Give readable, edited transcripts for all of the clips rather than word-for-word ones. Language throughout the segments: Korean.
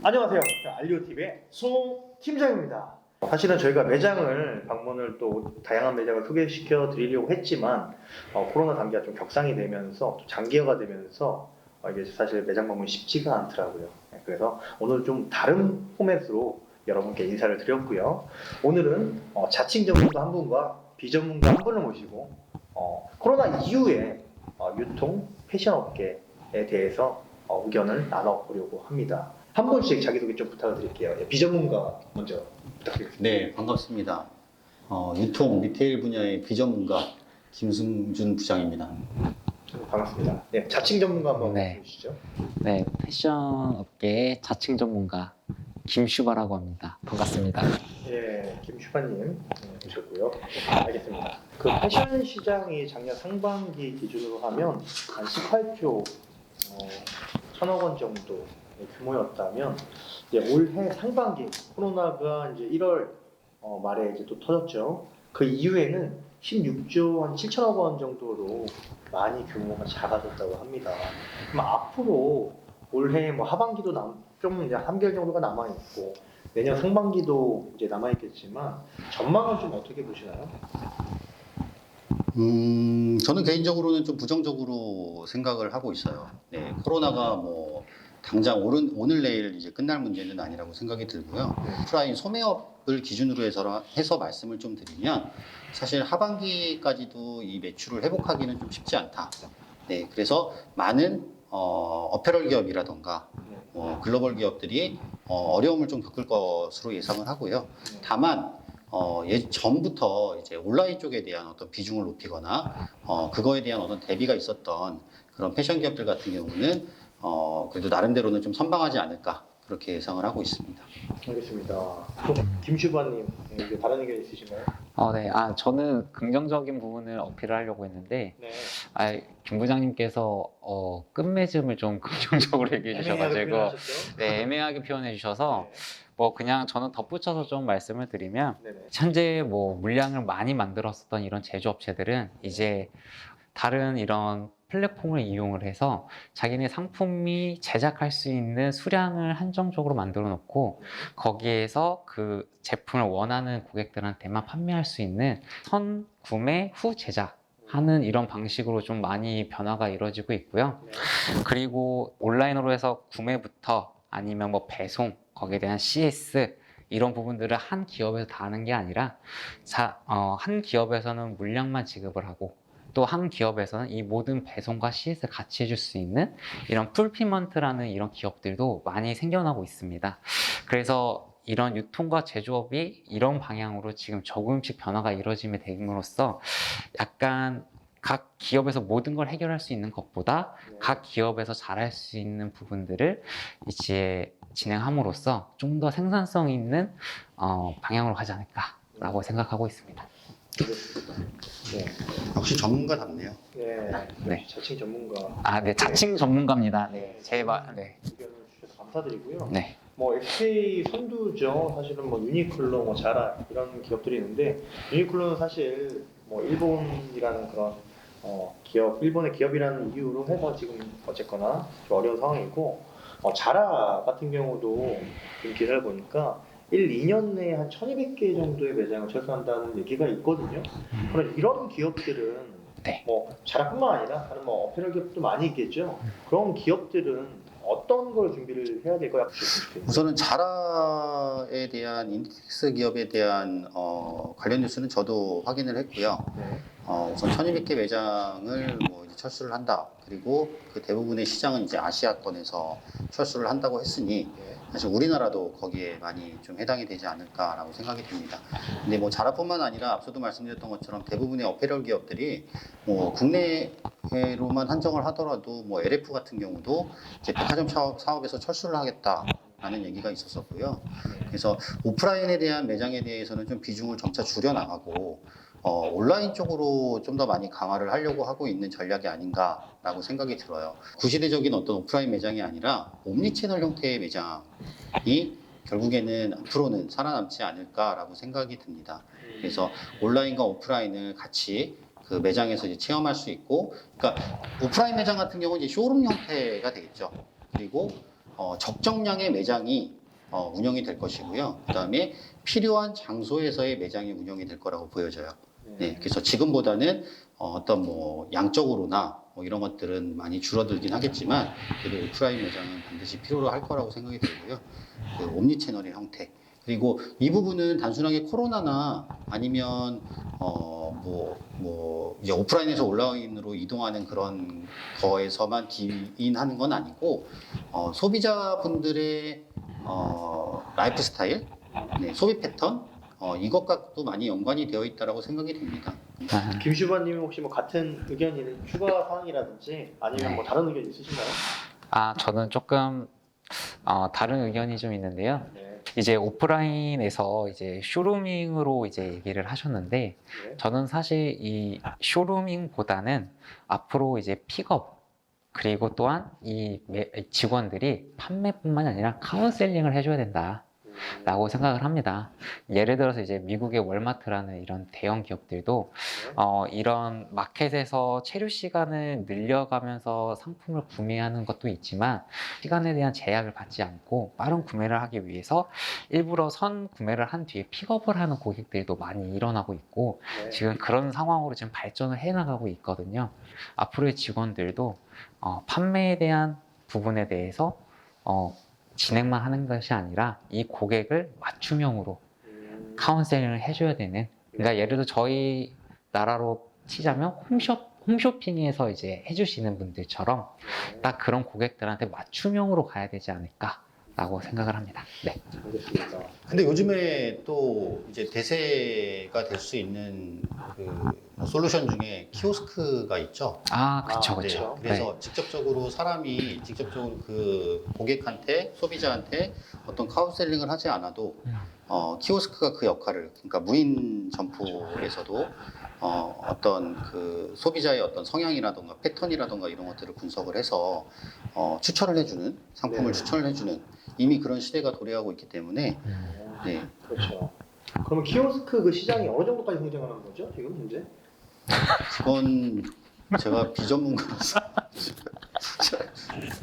안녕하세요. 알리오TV의 송 팀장입니다. 사실은 저희가 매장을 방문을 또 다양한 매장을 소개시켜 드리려고 했지만 코로나 단계가 좀 격상이 되면서 또 장기화가 되면서 이게 사실 매장 방문이 쉽지가 않더라고요. 그래서 오늘 좀 다른 포맷으로 여러분께 인사를 드렸고요. 오늘은 자칭 전문가 한 분과 비전문가 한 분을 모시고 코로나 이후에 유통 패션 업계에 대해서 의견을 나눠보려고 합니다. 한 분씩 자기소개 좀 부탁드릴게요. 비전문가 먼저 부탁드리겠습니다. 네, 반갑습니다. 유통 리테일 분야의 비전문가 김승준 부장입니다. 반갑습니다. 네, 자칭 전문가 한번 네. 해주시죠. 네, 패션 업계의 자칭 전문가 김슈바라고 합니다. 반갑습니다. 예, 김슈바님 오셨고요. 알겠습니다. 그 패션 시장이 작년 상반기 기준으로 하면 한 18조 1,000억 원 정도 규모였다면 이제 올해 상반기 코로나가 이제 1월 말에 이제 또 터졌죠. 그 이후에는 16조 한 7천억 원 정도로 많이 규모가 작아졌다고 합니다. 그럼 앞으로 올해 뭐 하반기도 좀 이제 3개월 정도가 남아 있고 내년 상반기도 이제 남아 있겠지만 전망은 좀 어떻게 보시나요? 저는 개인적으로는 좀 부정적으로 생각을 하고 있어요. 네, 코로나가 뭐 당장 오늘 내일 이제 끝날 문제는 아니라고 생각이 들고요. 오프라인 소매업을 기준으로 해서 말씀을 좀 드리면 사실 하반기까지도 이 매출을 회복하기는 좀 쉽지 않다. 네, 그래서 많은 어페럴 기업이라던가 글로벌 기업들이 어려움을 좀 겪을 것으로 예상을 하고요. 다만 전부터 이제 온라인 쪽에 대한 어떤 비중을 높이거나 그거에 대한 어떤 대비가 있었던 그런 패션 기업들 같은 경우는 그래도 나름대로는 좀 선방하지 않을까 그렇게 예상을 하고 있습니다. 알겠습니다. 또 김슈바님 이제 다른 의견 있으신가요? 네, 저는 긍정적인 부분을 어필을 하려고 했는데, 네. 김 부장님께서 끝맺음을 좀 긍정적으로 얘기해 주셔가지고, 네, 애매하게 표현해 주셔서, 뭐 그냥 저는 덧붙여서 좀 말씀을 드리면, 네네. 현재 뭐 물량을 많이 만들었었던 이런 제조업체들은 이제 다른 이런 플랫폼을 이용을 해서 자기네 상품이 제작할 수 있는 수량을 한정적으로 만들어 놓고 거기에서 그 제품을 원하는 고객들한테만 판매할 수 있는 선 구매 후 제작 하는 이런 방식으로 좀 많이 변화가 이루어지고 있고요. 그리고 온라인으로 해서 구매부터 아니면 뭐 배송, 거기에 대한 CS 이런 부분들을 한 기업에서 다 하는 게 아니라 한 기업에서는 물량만 지급을 하고 또 한 기업에서는 이 모든 배송과 CS를 같이 해줄 수 있는 이런 풀피먼트라는 이런 기업들도 많이 생겨나고 있습니다. 그래서 이런 유통과 제조업이 이런 방향으로 지금 조금씩 변화가 이루어짐에 됨으로써 약간 각 기업에서 모든 걸 해결할 수 있는 것보다 각 기업에서 잘할 수 있는 부분들을 이제 진행함으로써 좀 더 생산성 있는 방향으로 가지 않을까라고 생각하고 있습니다. 네. 역시 전문가답네요. 네. 네. 자칭 전문가. 네, 자칭 전문가입니다. 네. 네, 의견을 주셔서 감사드리고요. 네. 뭐 SK 선두죠. 사실은 뭐 유니클로, 뭐 자라 이런 기업들이 있는데 유니클로는 사실 뭐 일본이라는 그런 일본의 기업이라는 이유로 해서 지금 어쨌거나 좀 어려운 상황이고 자라 같은 경우도 지금 기사를 보니까 2년 내에 한 1,200개 정도의 매장을 철수한다는 얘기가 있거든요. 그럼 이런 기업들은 네. 뭐 자라뿐만 아니라 다른 뭐 어페럴 기업도 많이 있겠죠. 그런 기업들은 어떤 걸 준비를 해야 될까요? 우선은 자라에 대한 인덱스 기업에 대한 관련 뉴스는 저도 확인을 했고요. 네. 우선 1,200개 매장을 뭐 이제 철수를 한다. 그리고 그 대부분의 시장은 이제 아시아권에서 철수를 한다고 했으니 사실 우리나라도 거기에 많이 좀 해당이 되지 않을까라고 생각이 듭니다. 근데 뭐 자라뿐만 아니라 앞서도 말씀드렸던 것처럼 대부분의 어페럴 기업들이 뭐 국내로만 한정을 하더라도 뭐 LF 같은 경우도 이제 백화점 사업에서 철수를 하겠다라는 얘기가 있었었고요. 그래서 오프라인에 대한 매장에 대해서는 좀 비중을 점차 줄여 나가고 온라인 쪽으로 좀 더 많이 강화를 하려고 하고 있는 전략이 아닌가라고 생각이 들어요. 구시대적인 어떤 오프라인 매장이 아니라 옴니채널 형태의 매장이 결국에는 앞으로는 살아남지 않을까라고 생각이 듭니다. 그래서 온라인과 오프라인을 같이 그 매장에서 이제 체험할 수 있고, 그러니까 오프라인 매장 같은 경우는 이제 쇼룸 형태가 되겠죠. 그리고 적정량의 매장이 운영이 될 것이고요. 그다음에 필요한 장소에서의 매장이 운영이 될 거라고 보여져요. 네, 그래서 지금보다는 어떤 뭐 양적으로나 뭐 이런 것들은 많이 줄어들긴 하겠지만 그래도 오프라인 매장은 반드시 필요로 할 거라고 생각이 들고요. 그 옴니 채널의 형태. 그리고 이 부분은 단순하게 코로나나 아니면 이제 오프라인에서 온라인으로 이동하는 그런 거에서만 기인하는 건 아니고 소비자분들의 라이프 스타일, 네, 소비 패턴 이것과도 많이 연관이 되어 있다라고 생각이 됩니다. 김슈바님 혹시 뭐 같은 의견이 추가 사항이라든지 아니면 뭐 다른 의견 있으신가요? 저는 조금 다른 의견이 좀 있는데요. 네. 이제 오프라인에서 이제 쇼루밍으로 이제 얘기를 하셨는데, 네. 저는 사실 이 쇼루밍보다는 앞으로 이제 픽업, 그리고 또한 이 직원들이 판매뿐만 아니라 카운셀링을 해줘야 된다 라고 생각을 합니다. 예를 들어서 이제 미국의 월마트라는 이런 대형 기업들도 이런 마켓에서 체류 시간을 늘려가면서 상품을 구매하는 것도 있지만 시간에 대한 제약을 받지 않고 빠른 구매를 하기 위해서 일부러 선 구매를 한 뒤에 픽업을 하는 고객들도 많이 일어나고 있고, 네. 지금 그런 상황으로 지금 발전을 해 나가고 있거든요. 앞으로의 직원들도 판매에 대한 부분에 대해서 진행만 하는 것이 아니라 이 고객을 맞춤형으로 카운셀링을 해줘야 되는, 그러니까 예를 들어 저희 나라로 치자면 홈쇼핑에서 이제 해주시는 분들처럼 딱 그런 고객들한테 맞춤형으로 가야 되지 않을까라고 생각을 합니다. 네. 알겠습니다. 근데 요즘에 또 이제 대세가 될 수 있는 그 솔루션 중에 키오스크가 있죠. 그쵸, 아, 그쵸. 네, 그래서 직접적으로 사람이 직접적으로 그 고객한테, 소비자한테 어떤 카운셀링을 하지 않아도 키오스크가 그 역할을, 그러니까 무인 점포에서도 어떤 그 소비자의 어떤 성향이라던가 패턴이라던가 이런 것들을 분석을 해서 추천을 해주는, 상품을 네. 추천을 해주는, 이미 그런 시대가 도래하고 있기 때문에 네. 그렇죠. 그러면 키오스크 그 시장이 어느 정도까지 성장하는 거죠? 지금 현재? 그건 제가 비전문가라서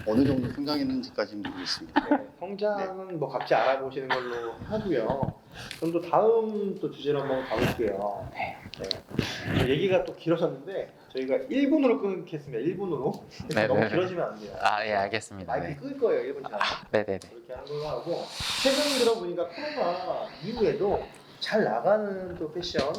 어느 정도 성장했는지까지는 모르겠습니다. 네, 성장은 뭐 각자 알아보시는 걸로 하고요. 그럼 또 다음 또 주제로 한번 가볼게요. 네. 네. 얘기가 또 길어졌는데 저희가 1분으로 끊겠습니다. 1분으로. 네, 너무 네. 길어지면 안 돼요. 예, 알겠습니다. 마이크 네. 끌 거예요. 1분 지나면. 네네네. 그렇게 하는 걸로 하고, 최근 들어보니까 코로나 이후에도 잘 나가는 또 패션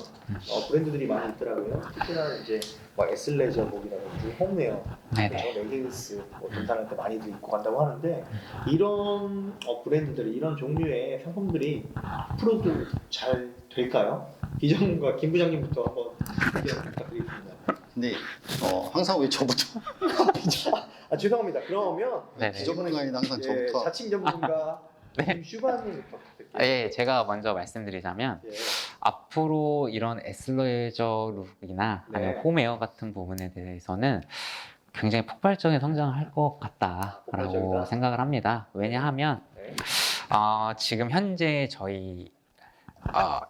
브랜드들이 많이 있더라고요. 특히나 이제 뭐 에슬레저복이라든지 홈웨어, 네네. 레깅스, 등산할 때 많이들 입고 간다고 하는데, 이런 브랜드들, 이런 종류의 상품들이 앞으로도 잘 될까요? 비전문가 김 부장님부터 한번 의견 부탁드리겠습니다. 근데 항상 왜 저부터 죄송합니다. 그러면 네네. 비전문가인 항상 저부터 자칭 전문가 네. 김슈바님부터 부탁드릴게요. 예, 제가 먼저 말씀드리자면 예. 앞으로 이런 에슬레저 룩이나 아니면 네. 홈웨어 같은 부분에 대해서는 굉장히 폭발적인 성장을 할 것 같다라고 폭발적이다? 생각을 합니다. 왜냐하면 네. 지금 현재 저희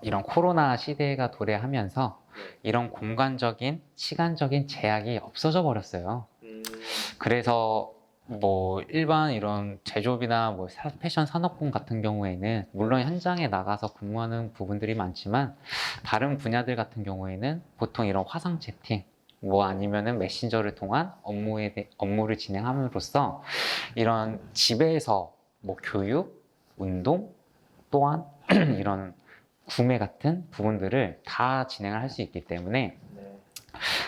이런 코로나 시대가 도래하면서 이런 공간적인, 시간적인 제약이 없어져 버렸어요. 그래서 뭐 일반 이런 제조업이나 뭐 패션 산업군 같은 경우에는 물론 현장에 나가서 근무하는 부분들이 많지만 다른 분야들 같은 경우에는 보통 이런 화상 채팅 뭐 아니면은 메신저를 통한 업무를 진행함으로써 이런 집에서 뭐 교육, 운동 또한 이런 구매 같은 부분들을 다 진행을 할 수 있기 때문에 네.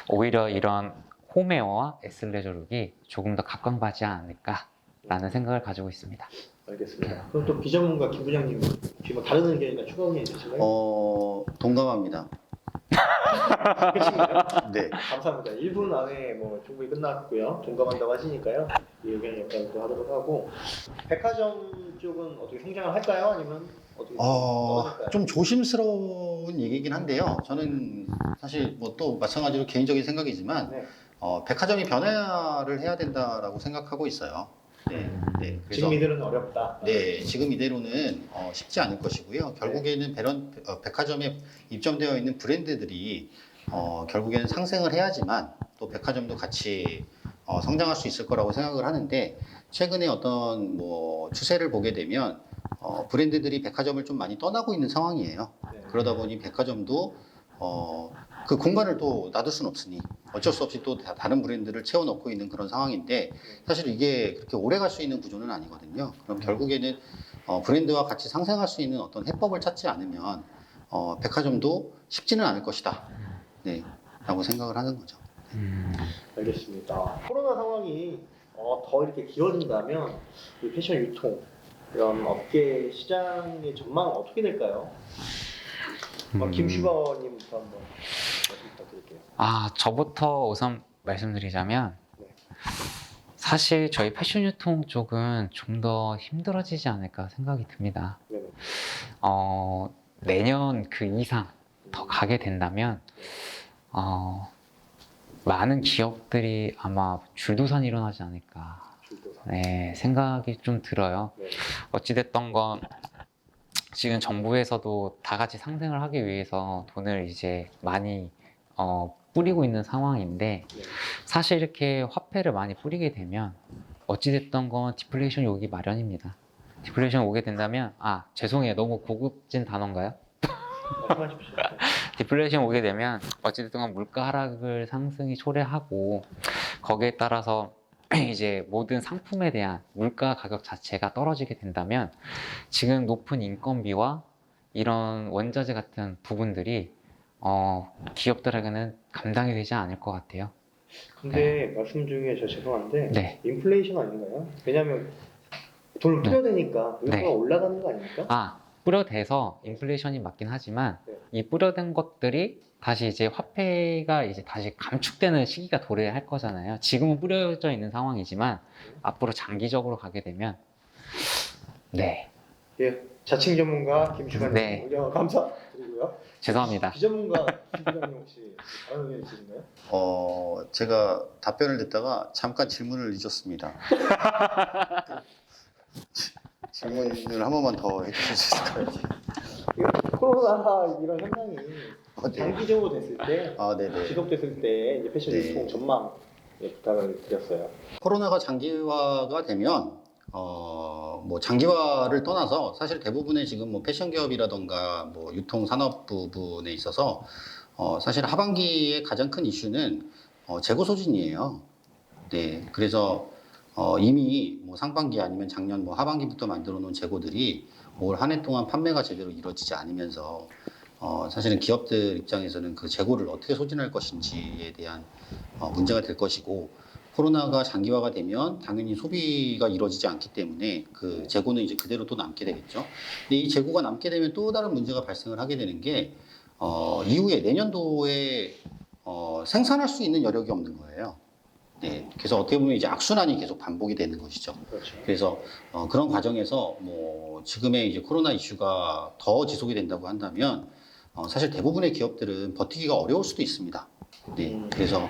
오히려 이런 홈웨어와 에슬레저룩이 조금 더 각광받지 않을까라는 생각을 가지고 있습니다. 알겠습니다. 그럼 또 비전문가 김 부장님 혹시 뭐 다른 의견이나 추가 의견 있으신가요? 동감합니다. 끝인가요? 네. 감사합니다. 1분 안에 뭐 충분히 끝났고요. 동감한다고 하시니까요. 이 의견 역할도 하도록 하고, 백화점 쪽은 어떻게 성장을 할까요? 아니면 어떻게 떨어질까요? 좀 조심스러운 얘기긴 한데요. 저는 사실 뭐 또 마찬가지로 개인적인 생각이지만 네. 백화점이 변화를 해야 된다라고 생각하고 있어요. 네. 네. 그래서 지금 이대로는 어렵다. 네, 지금 이대로는 쉽지 않을 것이고요. 결국에는 백화점에 입점되어 있는 브랜드들이 결국에는 상생을 해야지만 또 백화점도 같이 성장할 수 있을 거라고 생각을 하는데 최근에 어떤 뭐 추세를 보게 되면 브랜드들이 백화점을 좀 많이 떠나고 있는 상황이에요. 네. 그러다 보니 백화점도 그 공간을 또 놔둘 수는 없으니 어쩔 수 없이 또 다른 브랜드를 채워넣고 있는 그런 상황인데 사실 이게 그렇게 오래 갈 수 있는 구조는 아니거든요. 그럼 결국에는 브랜드와 같이 상생할 수 있는 어떤 해법을 찾지 않으면 백화점도 쉽지는 않을 것이다. 네, 라고 생각을 하는 거죠. 알겠습니다. 코로나 상황이 더 이렇게 길어진다면 이 패션 유통 이런 업계 시장의 전망은 어떻게 될까요? 김슈버님부터 한번 말씀 부탁드릴게요. 저부터 우선 말씀드리자면 네. 사실 저희 패션 유통 쪽은 좀 더 힘들어지지 않을까 생각이 듭니다. 네네. 내년 그 이상 더 가게 된다면 많은 기업들이 아마 줄도산이 일어나지 않을까 줄도산. 네, 생각이 좀 들어요. 네. 어찌됐던 건 지금 정부에서도 다 같이 상생을 하기 위해서 돈을 이제 많이 뿌리고 있는 상황인데 네. 사실 이렇게 화폐를 많이 뿌리게 되면 어찌됐던 건 디플레이션이 오기 마련입니다. 디플레이션 오게 된다면 죄송해요. 너무 고급진 단어인가요? 말씀하십시오. 네. 디플레이션 오게 되면 어찌됐든 간 물가 하락을 상승이 초래하고 거기에 따라서 이제 모든 상품에 대한 물가 가격 자체가 떨어지게 된다면 지금 높은 인건비와 이런 원자재 같은 부분들이 기업들에게는 감당이 되지 않을 것 같아요. 근데 말씀 중에 저 죄송한데 네. 인플레이션 아닌가요? 왜냐하면 돈을 뿌려대니까 물가가 네. 올라가는 거 아닙니까? 뿌려대서 인플레이션이 맞긴 하지만 네. 이 뿌려댄 것들이 다시 이제 화폐가 이제 다시 감축되는 시기가 도래할 거잖아요. 지금은 뿌려져 있는 상황이지만 앞으로 장기적으로 가게 되면 네, 예, 자칭 전문가 김슈가님 네. 의견 감사드리고요. 죄송합니다. 비전문가 김부장님 혹시 다른 의견 있으신가요? 제가 답변을 듣다가 잠깐 질문을 잊었습니다. 질문을 한 번만 더 해주실 수 있을까요? 코로나 이런 현상이 네. 장기적으로 됐을 때, 네네. 지속됐을 때 이제 패션 네. 유통 전망 부탁을 드렸어요. 코로나가 장기화가 되면 뭐 장기화를 떠나서 사실 대부분의 지금 뭐 패션 기업이라던가 뭐 유통 산업 부분에 있어서 사실 하반기의 가장 큰 이슈는 재고 소진이에요. 네, 그래서 이미 뭐 상반기 아니면 작년 뭐 하반기부터 만들어 놓은 재고들이 올 한 해 동안 판매가 제대로 이루어지지 않으면서 사실은 기업들 입장에서는 그 재고를 어떻게 소진할 것인지에 대한 문제가 될 것이고 코로나가 장기화가 되면 당연히 소비가 이루어지지 않기 때문에 그 재고는 이제 그대로 또 남게 되겠죠. 근데 이 재고가 남게 되면 또 다른 문제가 발생을 하게 되는 게 이후에 내년도에 생산할 수 있는 여력이 없는 거예요. 네, 그래서 어떻게 보면 이제 악순환이 계속 반복이 되는 것이죠. 그렇죠. 그래서 그런 과정에서 뭐 지금의 이제 코로나 이슈가 더 지속이 된다고 한다면 사실 대부분의 기업들은 버티기가 어려울 수도 있습니다. 네, 그래서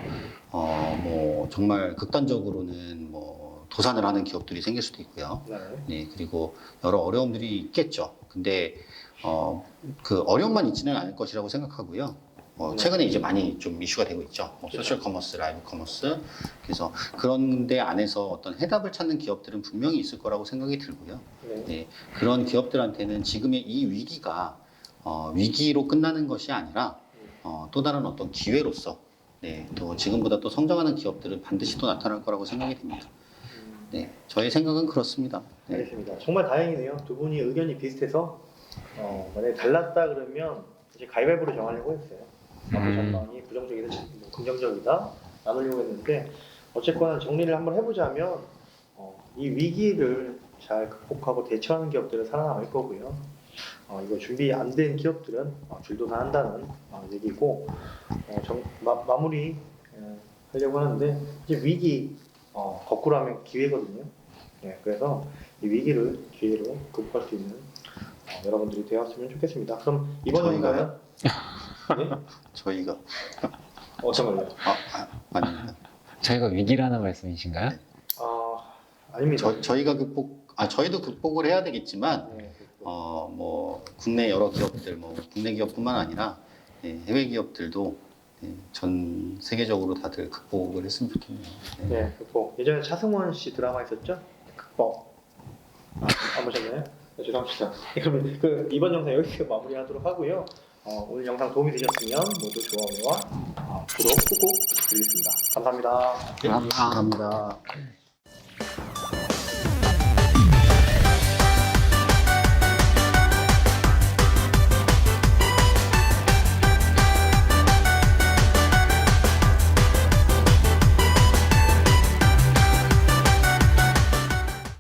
뭐 정말 극단적으로는 뭐 도산을 하는 기업들이 생길 수도 있고요. 네. 네, 그리고 여러 어려움들이 있겠죠. 근데 그 어려움만 있지는 않을 것이라고 생각하고요. 최근에 이제 많이 좀 이슈가 되고 있죠. 뭐 소셜 커머스, 라이브 커머스. 그래서 그런 데 안에서 어떤 해답을 찾는 기업들은 분명히 있을 거라고 생각이 들고요. 네. 네, 그런 기업들한테는 지금의 이 위기가 위기로 끝나는 것이 아니라 또 다른 어떤 기회로서 네, 또 지금보다 또 성장하는 기업들은 반드시 또 나타날 거라고 생각이 됩니다. 네, 저의 생각은 그렇습니다. 네. 알겠습니다. 정말 다행이네요. 두 분이 의견이 비슷해서 만약에 달랐다 그러면 이제 가위바위보로 정하려고 했어요. 앞으로 전망이 부정적이다, 뭐 긍정적이다 나누려고 했는데 어쨌거나 정리를 한번 해보자면 이 위기를 잘 극복하고 대처하는 기업들은 살아남을 거고요. 이거 준비 안 된 기업들은 줄도산한다는 얘기고 마무리 하려고 하는데 이제 위기 거꾸로 하면 기회거든요. 네, 그래서 이 위기를 기회로 극복할 수 있는 여러분들이 되었으면 좋겠습니다. 그럼 이번 저희가요? 네? 저희가 잠깐만요. 아닙니다. 저희가 위기라는 말씀이신가요? 아닙니다. 저희가 저희도 극복을 해야 되겠지만 네, 뭐 국내 여러 기업들 뭐 국내 기업뿐만 아니라 네, 해외 기업들도 전 세계적으로 다들 극복을 했으면 좋겠네요. 네. 네, 극복. 예전에 차승원 씨 드라마 있었죠? 극복. 안 보셨나요? 네, 죄송합니다. 그러면 이번 영상 여기서 마무리하도록 하고요. 오늘 영상 도움이 되셨으면 모두 좋아요와 구독 꾹꾹 부탁드리겠습니다. 감사합니다. 감사합니다. 감사합니다.